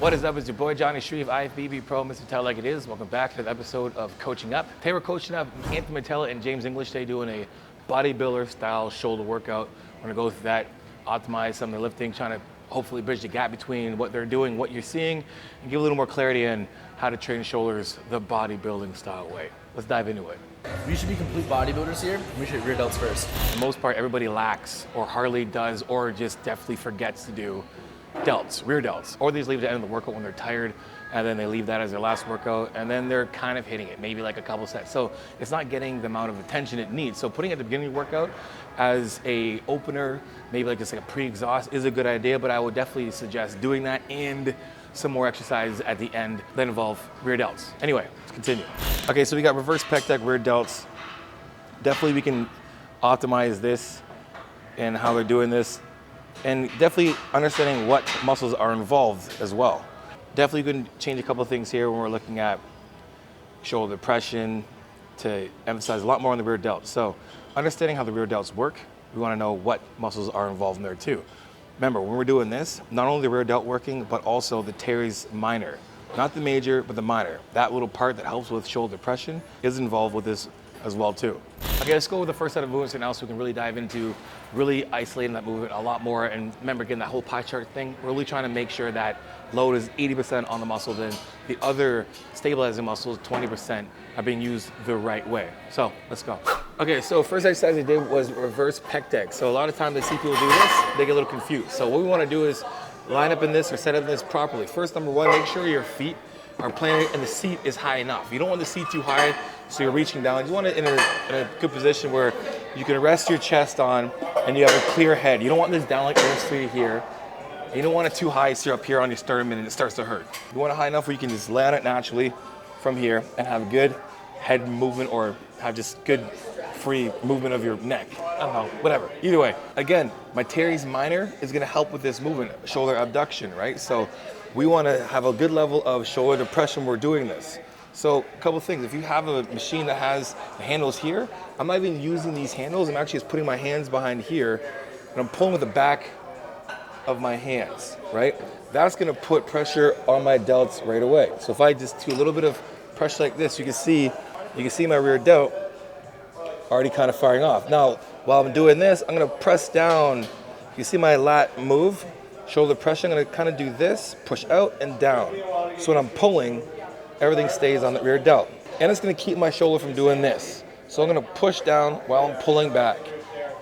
What is up? It's your boy Johnny Shreve, IFBB Pro, Mr. Tell Like It Is. Welcome back to the episode of Coaching Up. Today we're coaching up Anthony Mantello and James English. They're doing a bodybuilder style shoulder workout. We're gonna go through that, optimize some of the lifting, trying to hopefully bridge the gap between what they're doing, what you're seeing, and give a little more clarity in how to train shoulders the bodybuilding style way. Let's dive into it. We should be complete bodybuilders here. We should rear delts first. For the most part, everybody lacks or hardly does or just definitely forgets to do delts, rear delts, or they just leave it at the end of the workout when they're tired, and then they leave that as their last workout, and then they're kind of hitting it, maybe like a couple sets. So it's not getting the amount of attention it needs. So putting it at the beginning of the workout as a opener, maybe like just like a pre-exhaust is a good idea, but I would definitely suggest doing that and some more exercises at the end that involve rear delts. Anyway, let's continue. Okay, so we got reverse Pec-Deck, rear delts. Definitely we can optimize this and how they're doing this, and definitely understanding what muscles are involved as well. Definitely can change a couple of things here when we're looking at shoulder depression to emphasize a lot more on the rear delts. So understanding how the rear delts work, we want to know what muscles are involved in there too. Remember, when we're doing this, not only the rear delt working, but also the teres minor. Not the major, but the minor. That little part that helps with shoulder depression is involved with this as well too. Okay, let's go with the first set of movements right now so we can really dive into really isolating that movement a lot more. And remember, again, that whole pie chart thing, we're really trying to make sure that load is 80% on the muscle, then the other stabilizing muscles, 20%, are being used the right way. So let's go. Okay, so first exercise I did was reverse Pec-Deck. So a lot of times they see people do this, they get a little confused. So what we want to do is line up in this or set up in this properly. First, number one, make sure your feet are planted and the seat is high enough. You don't want the seat too high so you're reaching down. You want it in a good position where you can rest your chest on and you have a clear head. You don't want this down like this to here. You don't want it too high so you're up here on your sternum and it starts to hurt. You want it high enough where you can just land it naturally from here and have good head movement or have just good free movement of your neck. I don't know, whatever. Either way, again, my teres minor is gonna help with this movement, shoulder abduction, right? So we wanna have a good level of shoulder depression when we're doing this. So a couple things, if you have a machine that has the handles here, I'm not even using these handles, I'm actually just putting my hands behind here and I'm pulling with the back of my hands, right? That's gonna put pressure on my delts right away. So if I just do a little bit of pressure like this, you can see my rear delt already kind of firing off. Now, while I'm doing this, I'm gonna press down. You see my lat move, shoulder pressure, I'm gonna kind of do this, push out and down. So when I'm pulling, everything stays on the rear delt. And it's gonna keep my shoulder from doing this. So I'm gonna push down while I'm pulling back.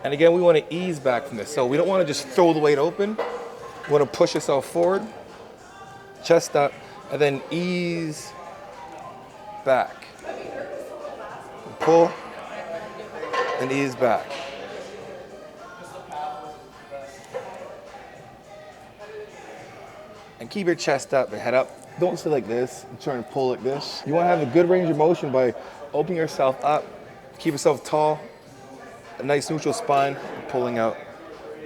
And again, we wanna ease back from this. So we don't wanna just throw the weight open. We wanna push yourself forward, chest up, and then ease back. Pull and ease back. And keep your chest up and head up. Don't sit like this and try and pull like this. You want to have a good range of motion by opening yourself up, keep yourself tall, a nice neutral spine, and pulling out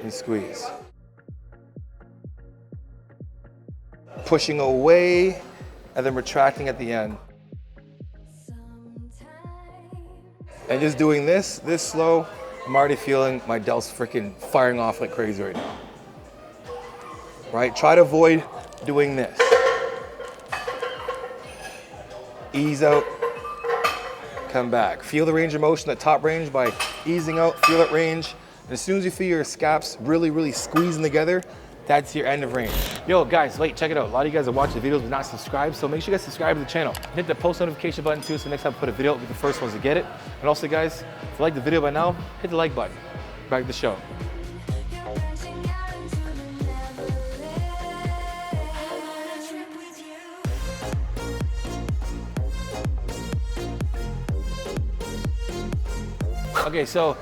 and squeeze. Pushing away and then retracting at the end. And just doing this slow, I'm already feeling my delts freaking firing off like crazy right now. Right? Try to avoid doing this. Ease out, come back. Feel the range of motion, that top range by easing out, feel that range. And as soon as you feel your scaps really squeezing together, that's your end of range. Yo guys, wait, check it out. A lot of you guys are watching the videos but not subscribed, so make sure you guys subscribe to the channel. Hit the post notification button too, so next time I put a video, you'll be the first ones to get it. And also guys, if you like the video by now, hit the like button. Back to the show. Okay, so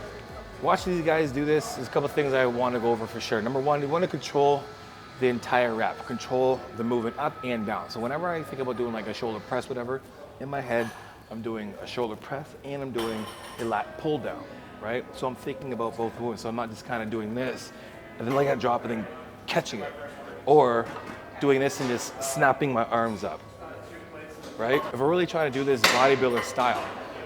watching these guys do this, there's a couple things I want to go over for sure. Number one, you want to control the entire rep, control the movement up and down. So whenever I think about doing like a shoulder press, whatever, in my head, I'm doing a shoulder press and I'm doing a lat pull down, right? So I'm thinking about both movements. So I'm not just kind of doing this and then letting it drop and then catching it, or doing this and just snapping my arms up, right? If we're really trying to do this bodybuilder style,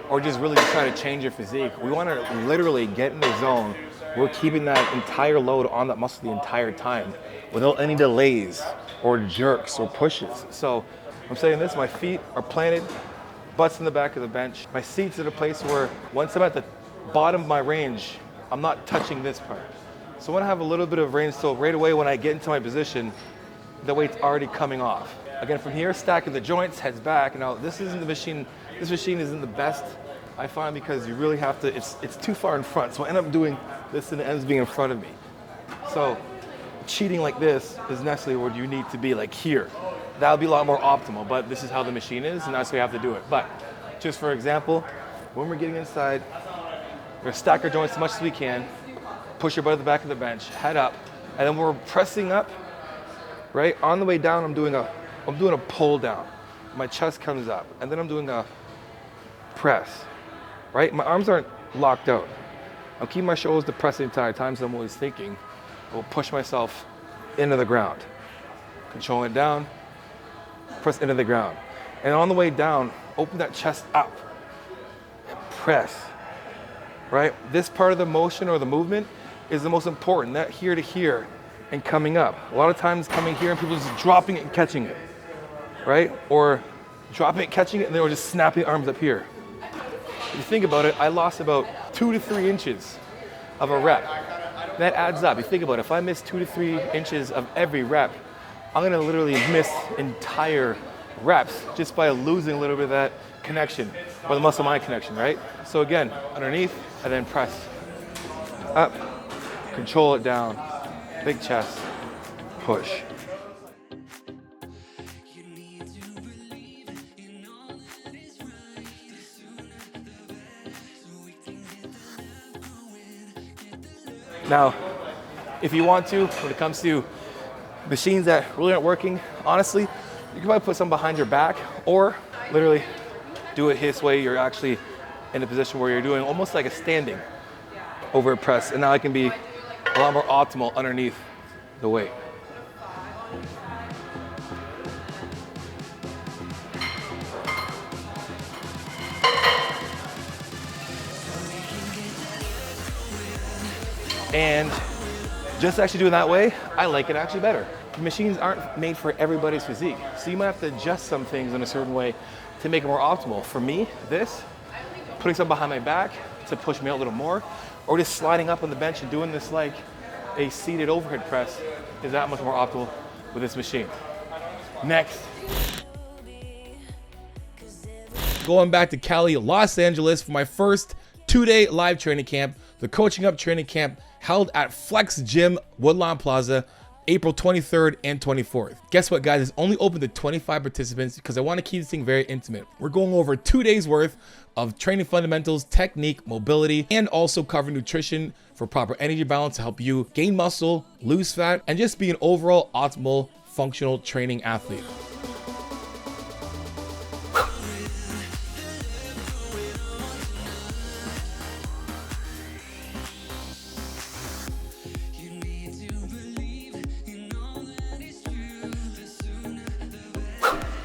or just really trying to change your physique, we want to literally get in the zone. We're keeping that entire load on that muscle the entire time without any delays. or jerks or pushes. So I'm saying this, my feet are planted, butts in the back of the bench. My seat's at a place where once I'm at the bottom of my range, I'm not touching this part. So when I have a little bit of range, so right away when I get into my position, the weight's already coming off. Again, from here, stacking the joints, heads back. Now, this machine isn't the best, I find, because you really have to, it's too far in front. So I end up doing this and it ends up being in front of me. So cheating like this is necessarily where you need to be, like here. That would be a lot more optimal, but this is how the machine is, and that's how you have to do it. But just for example, when we're getting inside, we're gonna stack our joints as much as we can, push your butt at the back of the bench, head up, and then we're pressing up, right? On the way down, I'm doing a pull down. My chest comes up, and then I'm doing a press, right? My arms aren't locked out. I'm keeping my shoulders depressed the entire time, so I'm always thinking, I will push myself into the ground. Control it down, press into the ground. And on the way down, open that chest up and press, right? This part of the motion or the movement is the most important, that here to here and coming up. A lot of times coming here and people just dropping it and catching it, right? Or dropping it, catching it, and then we're just snapping arms up here. If you think about it, I lost about 2 to 3 inches of a rep. That adds up. You think about it, if I miss 2 to 3 inches of every rep, I'm gonna literally miss entire reps just by losing a little bit of that connection, or the muscle-mind connection, right? So again, underneath, and then press up, control it down, big chest, push. Now, if you want to, when it comes to machines that really aren't working, honestly, you can probably put some behind your back or literally do it this way. You're actually in a position where you're doing almost like a standing over a press, and now it can be a lot more optimal underneath the weight. And just actually doing that way, I like it actually better. The machines aren't made for everybody's physique, so you might have to adjust some things in a certain way to make it more optimal. For me, this, putting something behind my back to push me out a little more, or just sliding up on the bench and doing this like a seated overhead press is that much more optimal with this machine. Next. Going back to Cali, Los Angeles for my first 2-day live training camp, the Coaching Up Training Camp held at Flex Gym, Woodlawn Plaza, April 23rd and 24th. Guess what, guys? It's only open to 25 participants because I want to keep this thing very intimate. We're going over 2 days worth of training fundamentals, technique, mobility, and also cover nutrition for proper energy balance to help you gain muscle, lose fat, and just be an overall optimal functional training athlete.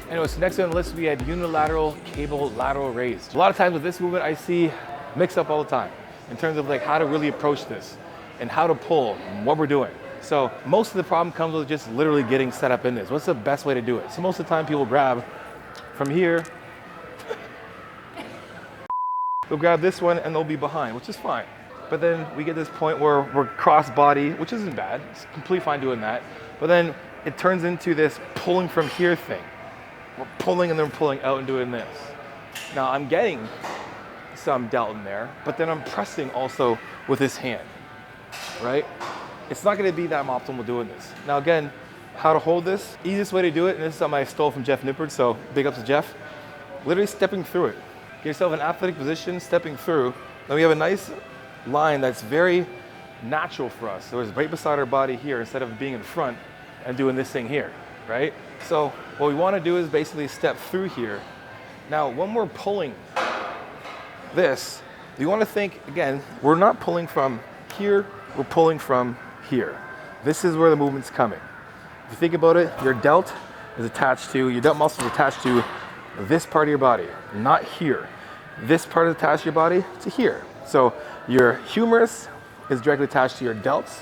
Anyways, next on the list we had unilateral cable lateral raise. A lot of times with this movement I see mixed up all the time in terms of like how to really approach this and how to pull and what we're doing. So most of the problem comes with just literally getting set up in this. What's the best way to do it? So most of the time people grab from here, they'll grab this one and they'll be behind, which is fine. But then we get this point where we're cross body, which isn't bad. It's completely fine doing that. But then it turns into this pulling from here thing. We're pulling and then pulling out and doing this. Now I'm getting some delt in there, but then I'm pressing also with this hand, right? It's not gonna be that optimal doing this. Now again, how to hold this, easiest way to do it, and this is something I stole from Jeff Nippard, so big ups to Jeff. Literally stepping through it. Get yourself in an athletic position, stepping through. Now we have a nice line that's very natural for us. So it's right beside our body here instead of being in front and doing this thing here, right? So what we want to do is basically step through here. Now, when we're pulling this, you want to think, again, we're not pulling from here, we're pulling from here. This is where the movement's coming. If you think about it, your delt is attached to, your delt muscle is attached to this part of your body, not here. This part is attached to your body to here. So your humerus is directly attached to your delts,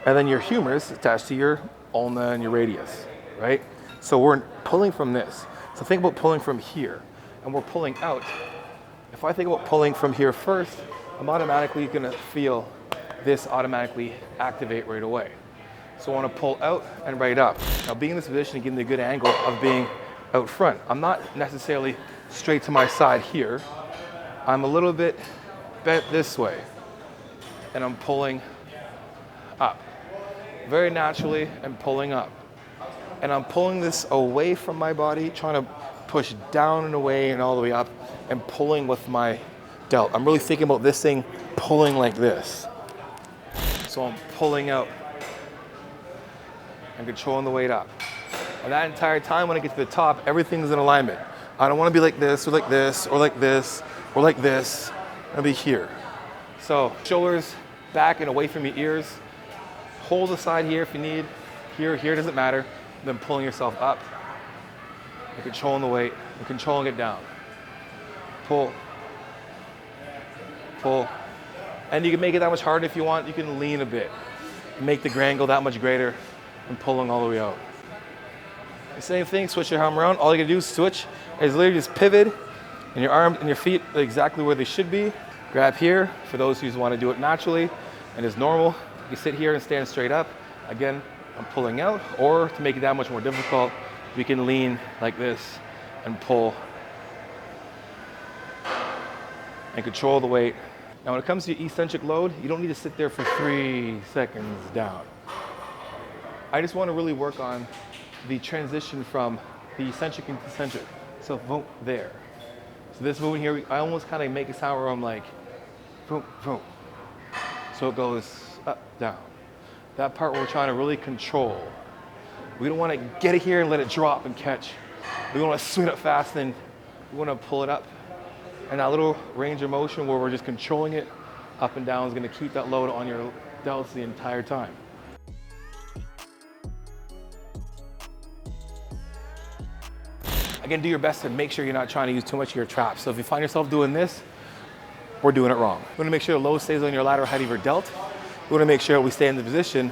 and then your humerus is attached to your ulna and your radius. right? So we're pulling from this. So think about pulling from here, and we're pulling out. If I think about pulling from here first, I'm automatically gonna feel this automatically activate right away. So I wanna pull out and right up. Now being in this position, giving me a good angle of being out front. I'm not necessarily straight to my side here. I'm a little bit bent this way, and I'm pulling up. Very naturally, I'm pulling up. And I'm pulling this away from my body, trying to push down and away and all the way up, and pulling with my delt. I'm really thinking about this thing pulling like this. So I'm pulling out and controlling the weight up. And that entire time when I get to the top, everything's in alignment. I don't want to be like this, or like this, or like this, or like this. I'll be here. So shoulders back and away from your ears. Hold the side here if you need. Here doesn't matter. Then pulling yourself up and controlling the weight and controlling it down. Pull, pull. And you can make it that much harder if you want. You can lean a bit. Make the angle that much greater and pulling all the way out. The same thing, switch your arm around. All you gotta do is switch, is literally just pivot, and your arms and your feet are exactly where they should be. Grab here, for those who want to do it naturally and is normal. You sit here and stand straight up. Again, I'm pulling out, or to make it that much more difficult, we can lean like this and pull and control the weight. Now when it comes to your eccentric load, you don't need to sit there for 3 seconds down. I just want to really work on the transition from the eccentric and concentric. So boom, there. So this movement here, I almost kind of make a sound where I'm like, boom, boom. So it goes up, down. That part we're trying to really control. We don't want to get it here and let it drop and catch. We want to swing it fast, and we want to pull it up. And that little range of motion where we're just controlling it up and down is going to keep that load on your delts the entire time. Again, do your best to make sure you're not trying to use too much of your traps. So if you find yourself doing this, we're doing it wrong. You want to make sure the load stays on your lateral height of your delt. We want to make sure we stay in the position,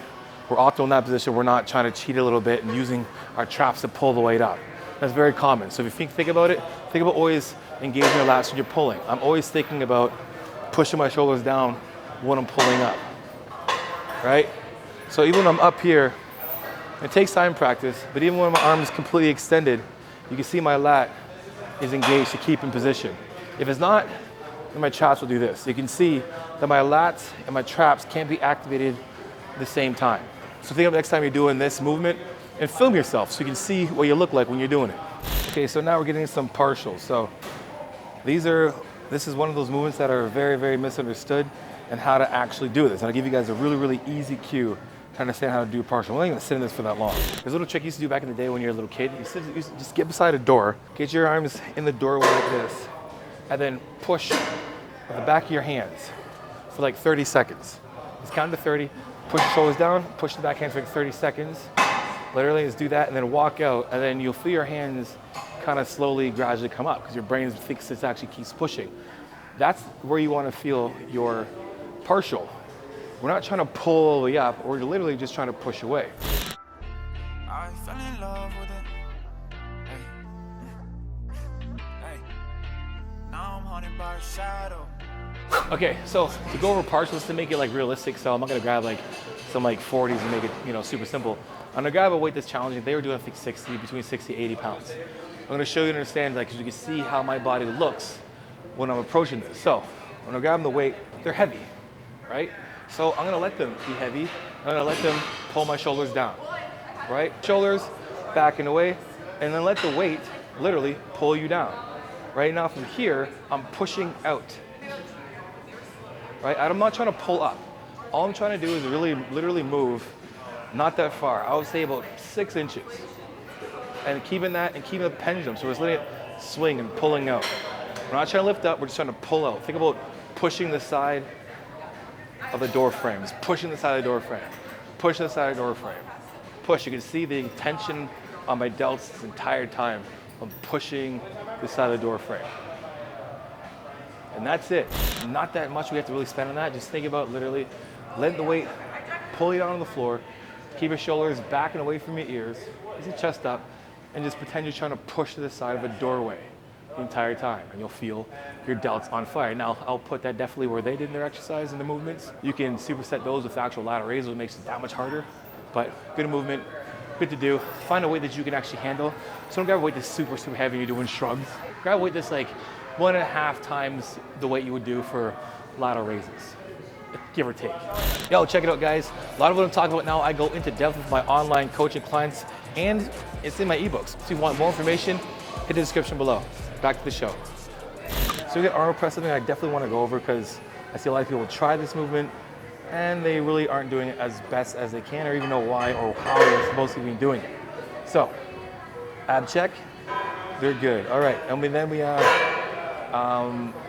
we're optimal in that position. We're not trying to cheat a little bit and using our traps to pull the weight up. That's very common. So if you think about it, think about always engaging your lats when you're pulling. I'm always thinking about pushing my shoulders down when I'm pulling up, right? So even when I'm up here, it takes time practice, but even when my arm is completely extended, you can see my lat is engaged to keep in position. If it's not, then my traps will do this. You can see that my lats and my traps can't be activated at the same time. So think of next time you're doing this movement and film yourself so you can see what you look like when you're doing it. Okay, so now we're getting some partials. So this is one of those movements that are very, very misunderstood and how to actually do this. And I'll give you guys a really, really easy cue to understand how to do a partial. We're not even gonna sit in this for that long. There's a little trick you used to do back in the day when you're a little kid. You just get beside a door, get your arms in the doorway like this, and then push with the back of your hands for like 30 seconds. Just count to 30, push your shoulders down, push the back hands for like 30 seconds. Literally just do that and then walk out, and then you'll feel your hands kind of slowly, gradually come up because your brain thinks it actually keeps pushing. That's where you want to feel your partial. We're not trying to pull all the way up, we're literally just trying to push away. I fell in love with it. Hey. Now I'm haunted by a shadow. Okay, so to go over partials to make it like realistic, so I'm not gonna grab like some like 40s and make it super simple. I'm gonna grab a weight that's challenging. They were doing I think between 60 80 pounds. I'm gonna show you and understand, like, 'cause you can see how my body looks when I'm approaching this. So when I grab them the weight, they're heavy, right? So I'm gonna let them be heavy. I'm gonna let them pull my shoulders down, right? Shoulders back and away, and then let the weight literally pull you down. Right now from here, I'm pushing out, right? I'm not trying to pull up. All I'm trying to do is really literally move, not that far. I would say about 6 inches. And keeping the pendulum, so it's letting it swing and pulling out. We're not trying to lift up, we're just trying to pull out. Think about pushing the side of the door frame. Just pushing the side of the door frame. Push the side of the door frame. Push. You can see the tension on my delts this entire time. I'm pushing the side of the door frame. And that's it. Not that much we have to really spend on that. Just think about literally letting the weight pull you down on the floor, Keep your shoulders back and away from your ears. Raise your chest up, and just pretend you're trying to push to the side of a doorway the entire time, and you'll feel your delts on fire. Now, I'll put that definitely where they did in their exercise and the movements. You can superset those with actual lateral raises, which makes it that much harder, but good movement, good to do. Find a weight that you can actually handle. So don't grab a weight that's super, super heavy and you're doing shrugs. Grab a weight that's like 1.5 times the weight you would do for lateral raises, give or take. Yo, check it out, guys. A lot of what I'm talking about now, I go into depth with my online coaching clients, and it's in my ebooks. So if you want more information, hit the description below. Back to the show. So we get Arnold press, something I definitely want to go over because I see a lot of people try this movement and they really aren't doing it as best as they can or even know why or how they're supposed to be doing it. So, ab check, they're good. All right, and then we have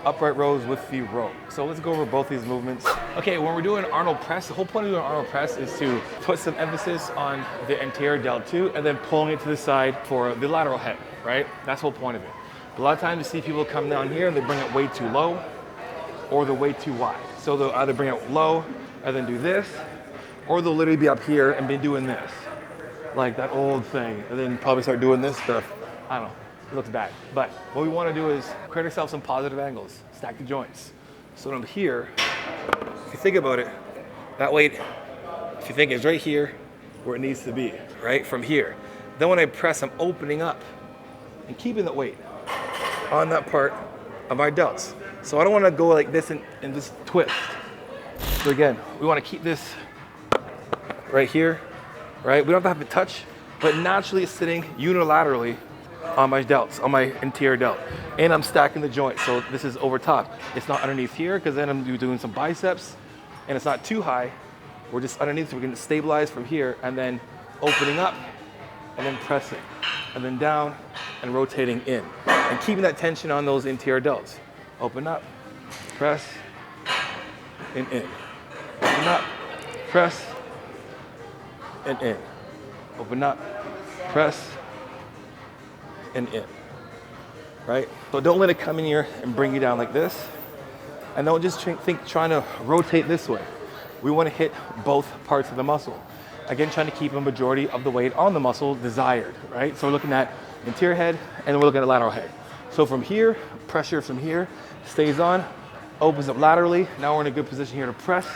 upright rows with the rope. So let's go over both these movements. Okay, when we're doing Arnold press, the whole point of doing Arnold press is to put some emphasis on the anterior delt 2 and then pulling it to the side for the lateral head, right? That's the whole point of it. A lot of times you see people come down here and they bring it way too low or they're way too wide. So they'll either bring it low and then do this, or they'll literally be up here and be doing this, like that old thing, and then probably start doing this stuff. I don't know, it looks bad. But what we want to do is create ourselves some positive angles, stack the joints. So I'm here, if you think about it, that weight, if you think it's right here where it needs to be, right, from here. Then when I press, I'm opening up and keeping that weight on that part of my delts. So I don't want to go like this and just twist. So again, we want to keep this right here, right? We don't have to touch, but naturally it's sitting unilaterally on my delts, on my interior delt. And I'm stacking the joint, so this is over top. It's not underneath here, because then I'm doing some biceps, and it's not too high. We're just underneath, so we can stabilize from here, and then opening up, and then pressing, and then down, and rotating in. And keeping that tension on those interior delts. Open up, press, and in. Open up, press, and in. Open up, press, and in. Right? So don't let it come in here and bring you down like this. And don't just think trying to rotate this way. We want to hit both parts of the muscle. Again, trying to keep a majority of the weight on the muscle desired, right? So we're looking at interior head and we're looking at lateral head. So from here, pressure from here stays on, opens up laterally. Now we're in a good position here to press,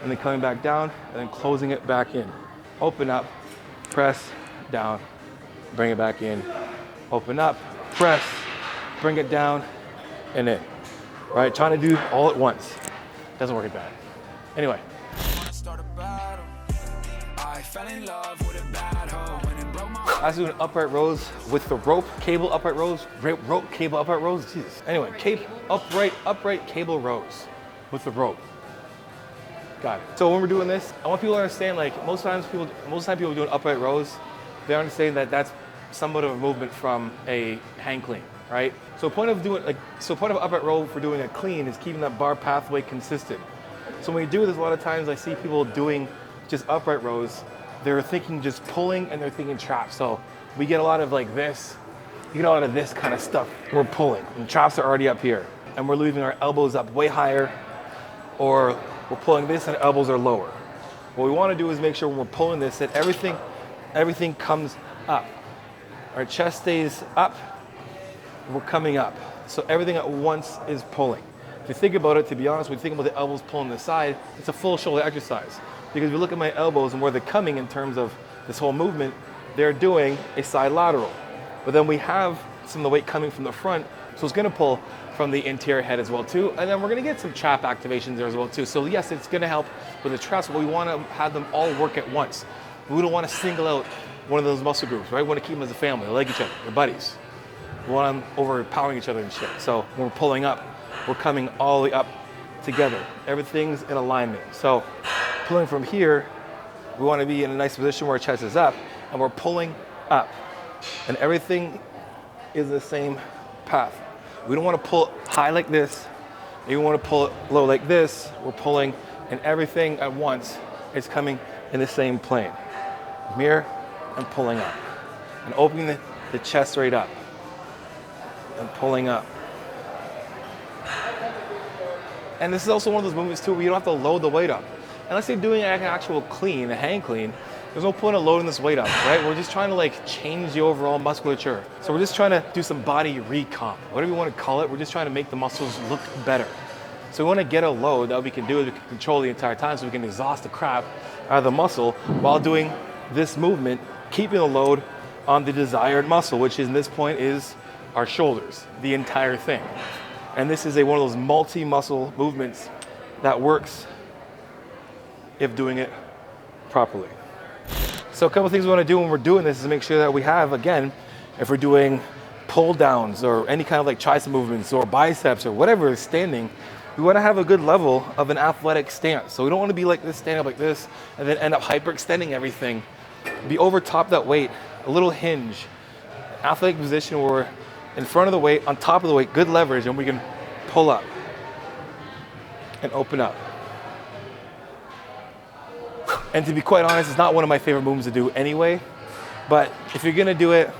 and then coming back down, and then closing it back in. Open up, press, down, bring it back in. Open up, press, bring it down, and in. Right, trying to do all at once. Doesn't work as bad. Anyway. I was doing upright rows with the rope, cable upright rows, rope, cable upright rows, Jesus. Anyway, upright cable rows with the rope. Got it. So when we're doing this, I want people to understand, like most times people doing upright rows, they understand that that's somewhat of a movement from a hang clean, right? So point of upright row for doing a clean is keeping that bar pathway consistent. So when we do this, a lot of times I see people doing just upright rows, they're thinking just pulling and they're thinking traps. So we get a lot of like this, you get a lot of this kind of stuff. We're pulling and traps are already up here and we're leaving our elbows up way higher, or we're pulling this and our elbows are lower. What we want to do is make sure when we're pulling this that everything comes up. Our chest stays up, we're coming up. So everything at once is pulling. If you think about it, to be honest, when you think about the elbows pulling the side, it's a full shoulder exercise. Because if you look at my elbows and where they're coming in terms of this whole movement, they're doing a side lateral. But then we have some of the weight coming from the front, so it's gonna pull from the interior head as well too. And then we're gonna get some trap activations there as well too. So yes, it's gonna help with the traps, but we wanna have them all work at once. We don't wanna single out one of those muscle groups, right? We wanna keep them as a family, they like each other, they're buddies. We want them overpowering each other and shit. So when we're pulling up, we're coming all the way up together. Everything's in alignment. So pulling from here, we want to be in a nice position where our chest is up and we're pulling up. And everything is the same path. We don't want to pull high like this. You want to pull it low like this. We're pulling and everything at once is coming in the same plane. Mirror and pulling up. And opening the chest right up. And pulling up. And this is also one of those movements too where you don't have to load the weight up. Unless you're doing an actual clean, a hang clean, There's no point of loading this weight up, right? We're just trying to like change the overall musculature. So we're just trying to do some body recomp, whatever you want to call it. We're just trying to make the muscles look better. So we want to get a load that we can do is we can control the entire time so we can exhaust the crap out of the muscle while doing this movement, keeping the load on the desired muscle, which in this point is our shoulders, the entire thing. And this is one of those multi-muscle movements that works if doing it properly. So a couple of things we want to do when we're doing this is make sure that we have, again, if we're doing pull downs or any kind of like tricep movements or biceps or whatever is standing, we want to have a good level of an athletic stance. So we don't want to be like this, standing up like this, and then end up hyperextending everything. Be over top that weight, a little hinge, athletic position where we're in front of the weight, on top of the weight, good leverage, and we can pull up and open up. And to be quite honest, it's not one of my favorite movements to do anyway, but if you're gonna do it,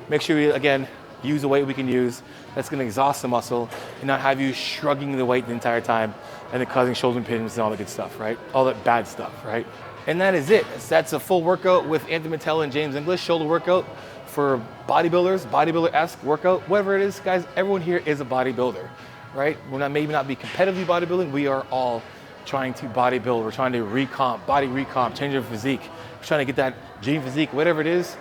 make sure you, again, use the weight we can use that's gonna exhaust the muscle and not have you shrugging the weight the entire time and then causing shoulder impingement and all the good stuff, right? All that bad stuff, right? And that is it. That's a full workout with Anthony Mantello and James English, shoulder workout for bodybuilders, bodybuilder-esque workout, whatever it is, guys, everyone here is a bodybuilder, right? We're not, maybe not be competitively bodybuilding, we are all trying to bodybuild, we're trying to recomp, body recomp, change your physique, we're trying to get that dream physique, whatever it is,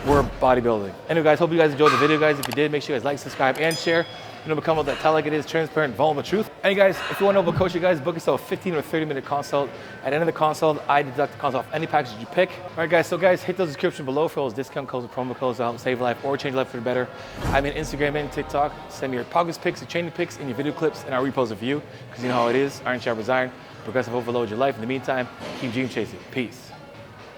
we're bodybuilding. Anyway, guys, hope you guys enjoyed the video, guys. If you did, make sure you guys like, subscribe, and share. You know, become what that tell like it is, transparent, vulnerable truth. And you guys, if you want to know about coaching, guys, book yourself a 15 or 30-minute consult. At the end of the consult, I deduct the consult off any package you pick. All right, guys, so guys, hit the description below for those discount codes and promo codes that help save life or change life for the better. I'm on Instagram and TikTok. Send me your progress pics, your training pics, and your video clips, and I'll repost a view, because you know how it is. Iron sharpens iron. Progressive overload your life. In the meantime, keep dream chasing. Peace.